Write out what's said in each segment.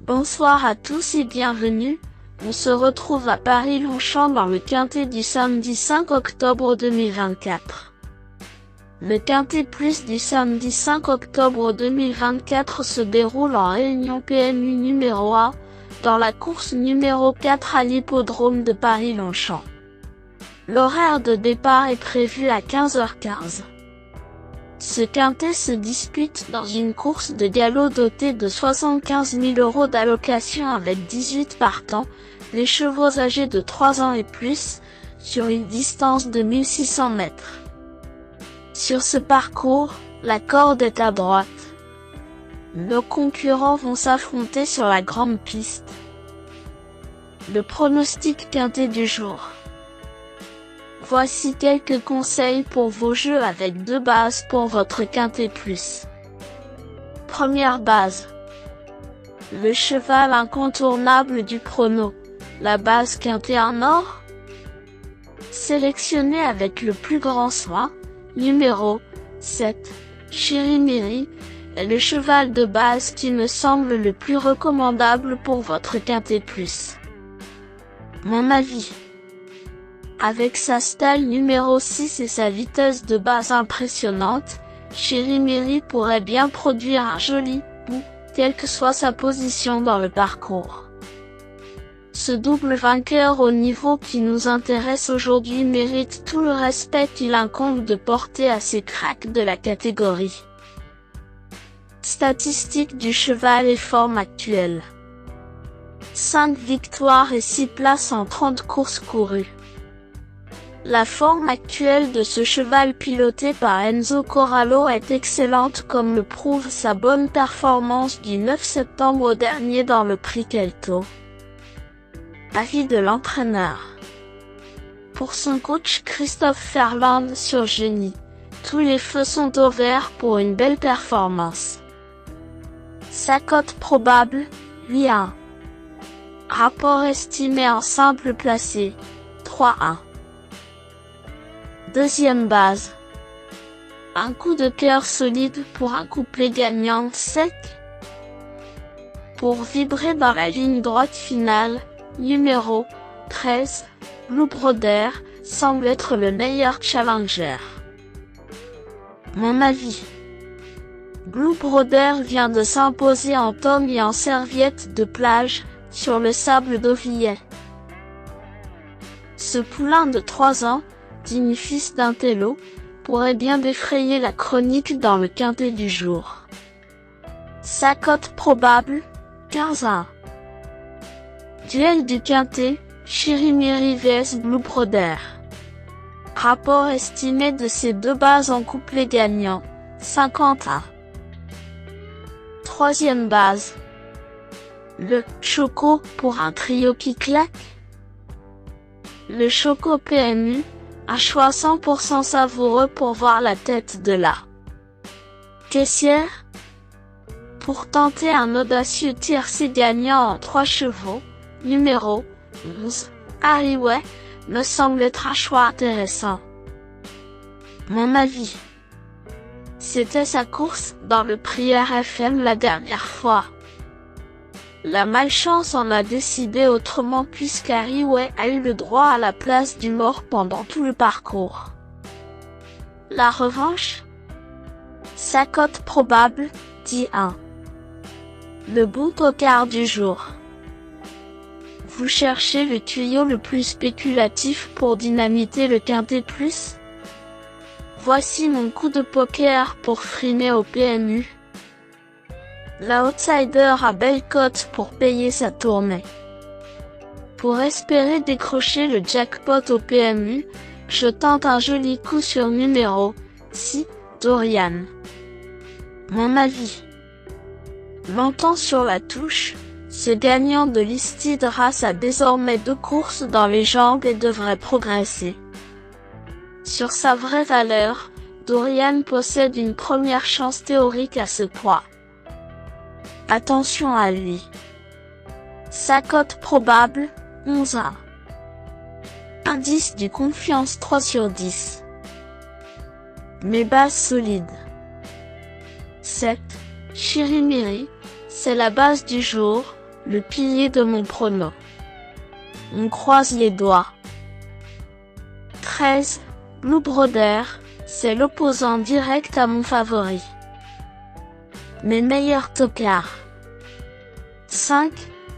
Bonsoir à tous et bienvenue. On se retrouve à Paris-Longchamp dans le Quintet du samedi 5 octobre 2024. Le Quintet Plus du samedi 5 octobre 2024 se déroule en réunion PMU numéro 1, dans la course numéro 4 à l'hippodrome de Paris-Longchamp. L'horaire de départ est prévu à 15h15. Ce quintet se dispute dans une course de galop dotée de 75 000 € d'allocation avec 18 partants, les chevaux âgés de 3 ans et plus, sur une distance de 1600 mètres. Sur ce parcours, la corde est à droite. Nos concurrents vont s'affronter sur la grande piste. Le pronostic quintet du jour. Voici quelques conseils pour vos jeux avec 2 bases pour votre quintet plus. Première base. Le cheval incontournable du prono. La base quintet en or. Sélectionnée avec le plus grand soin. Numéro 7. Chirimiri est le cheval de base qui me semble le plus recommandable pour votre quintet plus. Mon avis. Avec sa stalle numéro 6 et sa vitesse de base impressionnante, Chirimiri pourrait bien produire un joli bout, quelle que soit sa position dans le parcours. Ce double vainqueur au niveau qui nous intéresse aujourd'hui mérite tout le respect qu'il incombe de porter à ces cracks de la catégorie. Statistiques du cheval et forme actuelle. 5 victoires et 6 places en 30 courses courues. La forme actuelle de ce cheval piloté par Enzo Corallo est excellente comme le prouve sa bonne performance du 9 septembre dernier dans le Prix Kelto. Avis de l'entraîneur. Pour son coach Christophe Ferland sur Genie, tous les feux sont au vert pour une belle performance. Sa cote probable, 8-1. Rapport estimé en simple placé, 3-1. Deuxième base. Un coup de cœur solide pour un couplet gagnant sec. Pour vibrer dans la ligne droite finale, numéro 13, Blue Broder, semble être le meilleur challenger. Mon avis. Blue Broder vient de s'imposer en tome et en serviette de plage, sur le sable d'Auvillet. Ce poulain de 3 ans, digne fils d'un télo, pourrait bien défrayer la chronique dans le quintet du jour. Sa cote probable, 15-1. Duel du quintet, Chirimiri vs Blue Broder. Rapport estimé de ces 2 bases en couplet gagnant, 51. Troisième base. Le Choco pour un trio qui claque. Le Choco PMU, un choix 100% savoureux pour voir la tête de la caissière. Pour tenter un audacieux tiercé gagnant en 3 chevaux, numéro 11, Harryway, me semble être un choix intéressant. Mon avis. C'était sa course dans le Prix RFM la dernière fois. La malchance en a décidé autrement puisqu'Harryway a eu le droit à la place du mort pendant tout le parcours. La revanche. Sa cote probable, 10-1. Le bon tocard du jour. Vous cherchez le tuyau le plus spéculatif pour dynamiter le quintet plus? Voici mon coup de poker pour frimer au PMU. L'outsider a belle cote pour payer sa tournée. Pour espérer décrocher le jackpot au PMU, je tente un joli coup sur numéro 6, Dorian. Mon avis. Longtemps sur la touche, ce gagnant de Listed Race a désormais 2 courses dans les jambes et devrait progresser. Sur sa vraie valeur, Dorian possède une première chance théorique à ce poids. Attention à lui. Sa cote probable, 11-1. Indice du confiance 3 sur 10. Mes bases solides. 7. Chirimiri, c'est la base du jour, le pilier de mon prono. On croise les doigts. 13. Blue Brother, c'est l'opposant direct à mon favori. Mes meilleurs tocards. 5.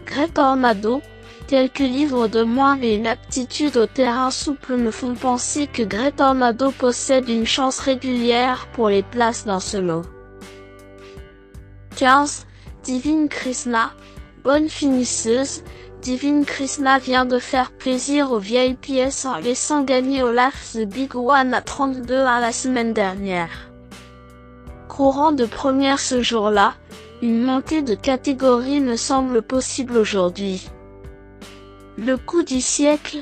Grey Tornado, quelques livres de moi et une aptitude au terrain souple me font penser que Grey Tornado possède une chance régulière pour les places dans ce lot. 15. Divine Krishna, bonne finisseuse. Divine Krishna vient de faire plaisir aux vieilles pièces en laissant gagner Olaf the Big One à 32-1 la semaine dernière. Courant de première ce jour-là, une montée de catégorie me semble possible aujourd'hui. Le coup du siècle,